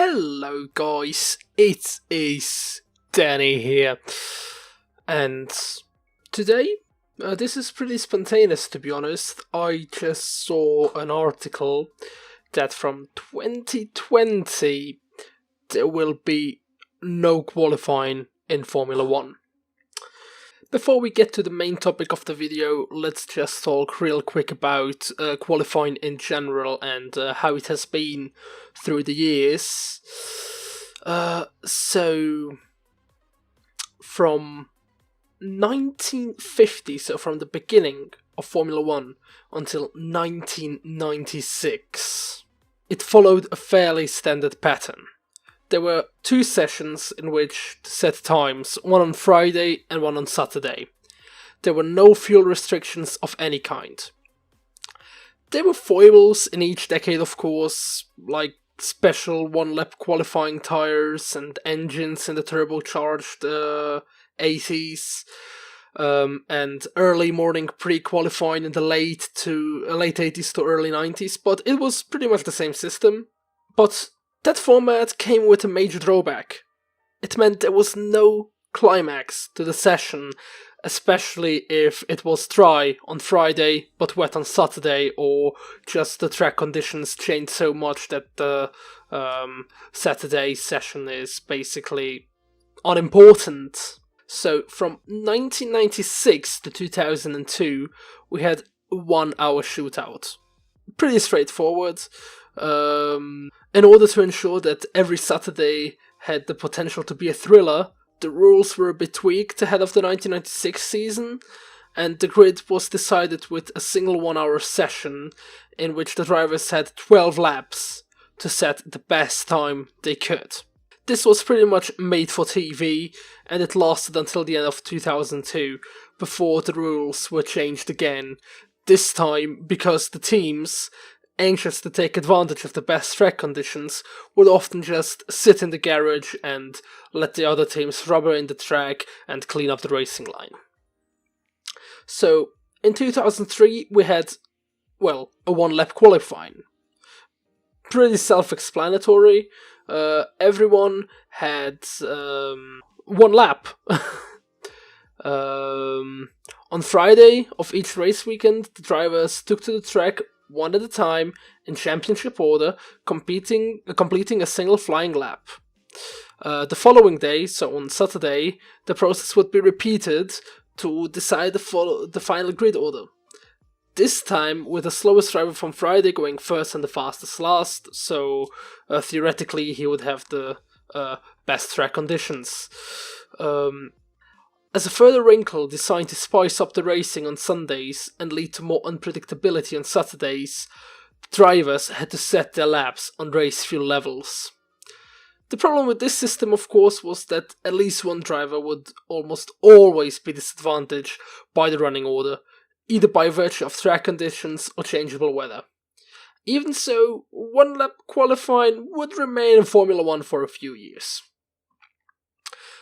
Hello guys, it is Danny here, and today, this is pretty spontaneous to be honest. I just saw an article that from 2020 there will be no qualifying in Formula 1. Before we get to the main topic of the video, let's just talk real quick about qualifying in general and how it has been through the years. So, from 1950, so from the beginning of Formula 1 until 1996, it followed a fairly standard pattern. There were two sessions in which to set times, one on Friday and one on Saturday. There were no fuel restrictions of any kind. There were foibles in each decade, of course, like special one-lap qualifying tyres and engines in the turbocharged 80s, and early morning pre-qualifying in the late 80s to early 90s, but it was pretty much the same system. But that format came with a major drawback. It meant there was no climax to the session, especially if it was dry on Friday but wet on Saturday, or just the track conditions changed so much that the Saturday session is basically unimportant. So from 1996 to 2002 we had a 1 hour shootout. Pretty straightforward. In order to ensure that every Saturday had the potential to be a thriller, the rules were a bit tweaked ahead of the 1996 season, and the grid was decided with a single 1 hour session in which the drivers had 12 laps to set the best time they could. This was pretty much made for TV, and it lasted until the end of 2002, before the rules were changed again, this time because the teams, anxious to take advantage of the best track conditions, would often just sit in the garage and let the other teams rubber in the track and clean up the racing line. So, in 2003 we had, well, a one-lap qualifying. Pretty self-explanatory. Everyone had one lap. On Friday of each race weekend, the drivers took to the track one at a time in championship order, completing a single flying lap. The following day, so on Saturday, the process would be repeated to decide the final grid order. This time with the slowest driver from Friday going first and the fastest last, so theoretically he would have the best track conditions. As a further wrinkle designed to spice up the racing on Sundays and lead to more unpredictability on Saturdays, drivers had to set their laps on race fuel levels. The problem with this system, of course, was that at least one driver would almost always be disadvantaged by the running order, either by virtue of track conditions or changeable weather. Even so, one-lap qualifying would remain in Formula 1 for a few years.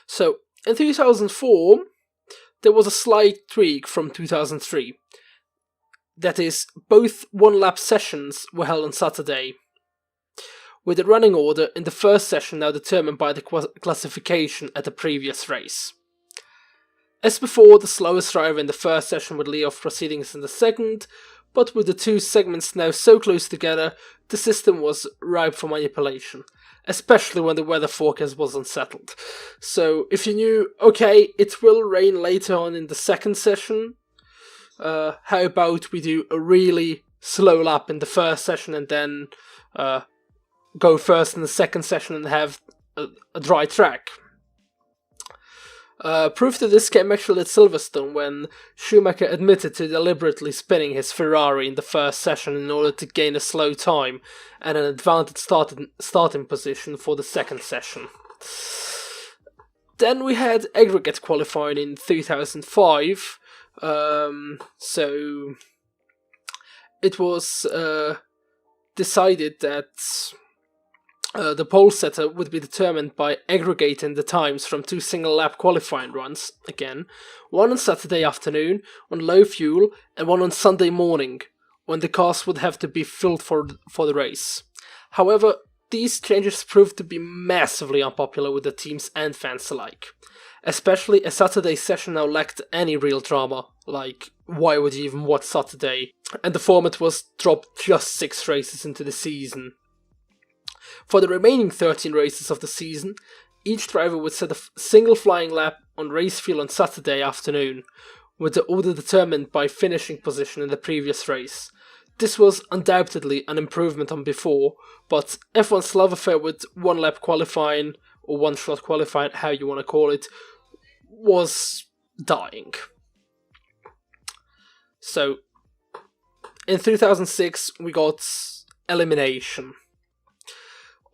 So, in 2004, there was a slight tweak from 2003. That is, both one-lap sessions were held on Saturday, with the running order in the first session now determined by the classification at the previous race. As before, the slowest driver in the first session would lead off proceedings in the second, but with the two segments now so close together, the system was ripe for manipulation, especially when the weather forecast was unsettled. So, if you knew, okay, it will rain later on in the second session, how about we do a really slow lap in the first session and then go first in the second session and have a dry track? Proof to this came actually at Silverstone, when Schumacher admitted to deliberately spinning his Ferrari in the first session in order to gain a slow time and an advantage starting position for the second session. Then we had aggregate qualifying in 2005, so it was decided that the pole setter would be determined by aggregating the times from two single-lap qualifying runs, again, one on Saturday afternoon on low fuel and one on Sunday morning, when the cars would have to be filled for the race. However, these changes proved to be massively unpopular with the teams and fans alike. Especially a Saturday session now lacked any real drama, like why would you even watch Saturday? And the format was dropped just 6 races into the season. For the remaining 13 races of the season, each driver would set a single flying lap on race fuel on Saturday afternoon, with the order determined by finishing position in the previous race. This was undoubtedly an improvement on before, but F1's love affair with one lap qualifying, or one shot qualifying, how you want to call it, was dying. So, in 2006, we got elimination.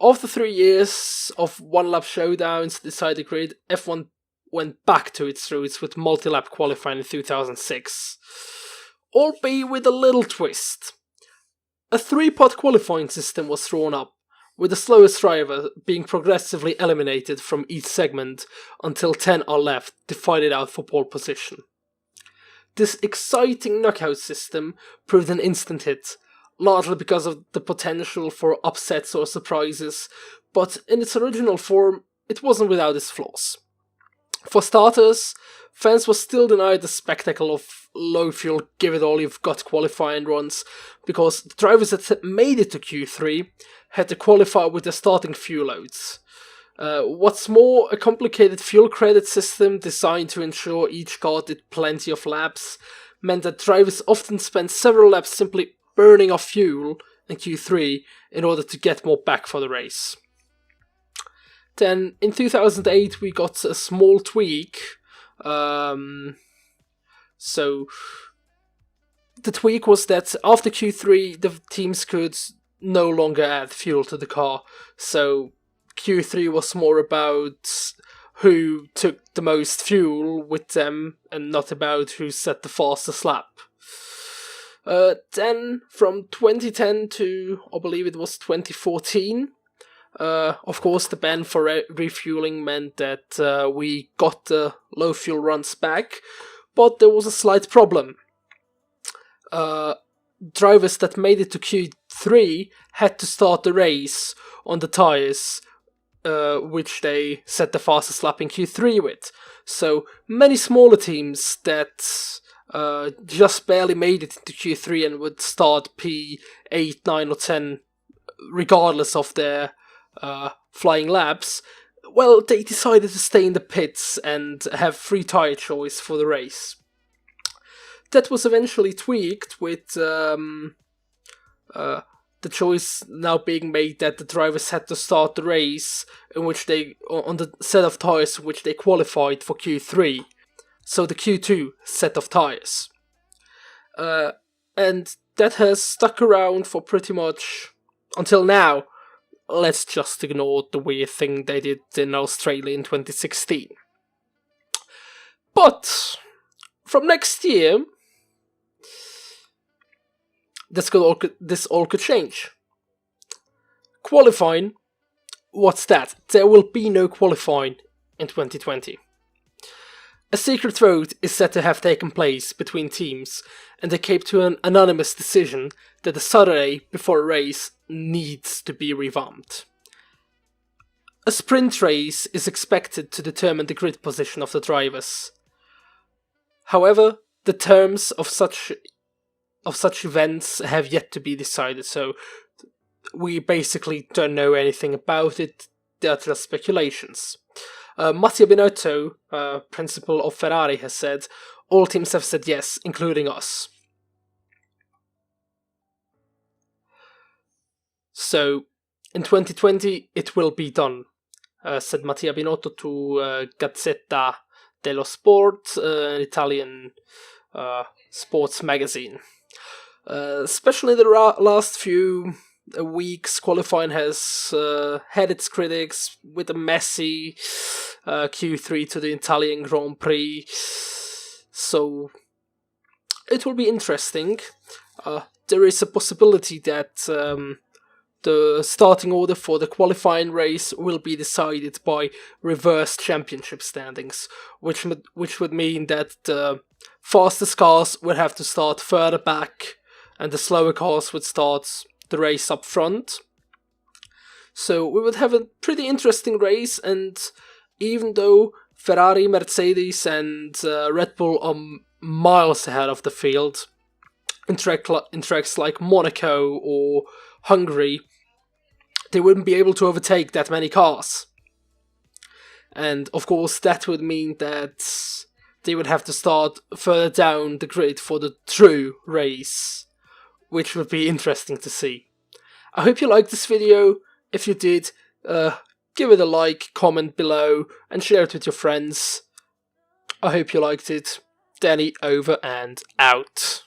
After 3 years of one-lap showdowns to decide the grid, F1 went back to its roots with multi-lap qualifying in 2006. Albeit with a little twist. A 3-pot qualifying system was thrown up, with the slowest driver being progressively eliminated from each segment until 10 are left to fight it out for pole position. This exciting knockout system proved an instant hit, largely because of the potential for upsets or surprises, but in its original form, it wasn't without its flaws. For starters, fans were still denied the spectacle of low fuel give it all you've got qualifying runs, because the drivers that made it to Q3 had to qualify with their starting fuel loads. What's more, a complicated fuel credit system designed to ensure each car did plenty of laps meant that drivers often spent several laps simply burning off fuel in Q3 in order to get more back for the race. Then, in 2008, we got a small tweak. So, the tweak was that after Q3, the teams could no longer add fuel to the car. So, Q3 was more about who took the most fuel with them and not about who set the fastest lap. Then, from 2010 to, I believe it was 2014, of course, the ban for refueling meant that we got the low fuel runs back, but there was a slight problem. Drivers that made it to Q3 had to start the race on the tyres, which they set the fastest lap in Q3 with. So many smaller teams that just barely made it into Q3 and would start P8, 9 or 10 regardless of their flying laps, well, they decided to stay in the pits and have free tyre choice for the race. That was eventually tweaked with the choice now being made that the drivers had to start the race in which they on the set of tyres in which they qualified for Q3, so the Q2 set of tyres. And that has stuck around for pretty much until now. Let's just ignore the weird thing they did in Australia in 2016. But from next year, this all could change. Qualifying, what's that? There will be no qualifying in 2020. A secret vote is said to have taken place between teams, and they came to an anonymous decision that the Saturday before a race needs to be revamped. A sprint race is expected to determine the grid position of the drivers. However, the terms of such events have yet to be decided, so we basically don't know anything about it. They are just speculations. Mattia Binotto, principal of Ferrari, has said, all teams have said yes, including us. So, in 2020, it will be done, said Mattia Binotto to Gazzetta dello Sport, an Italian sports magazine. Especially the last few weeks, qualifying has had its critics with a messy Q3 to the Italian Grand Prix. So, it will be interesting. There is a possibility that the starting order for the qualifying race will be decided by reverse championship standings, which would mean that the fastest cars would have to start further back and the slower cars would start the race up front. So we would have a pretty interesting race, and even though Ferrari, Mercedes and Red Bull are miles ahead of the field in tracks like Monaco or Hungary, they wouldn't be able to overtake that many cars. And of course that would mean that they would have to start further down the grid for the true race, which would be interesting to see. I hope you liked this video. If you did, give it a like, comment below, and share it with your friends. I hope you liked it. Danny over and out.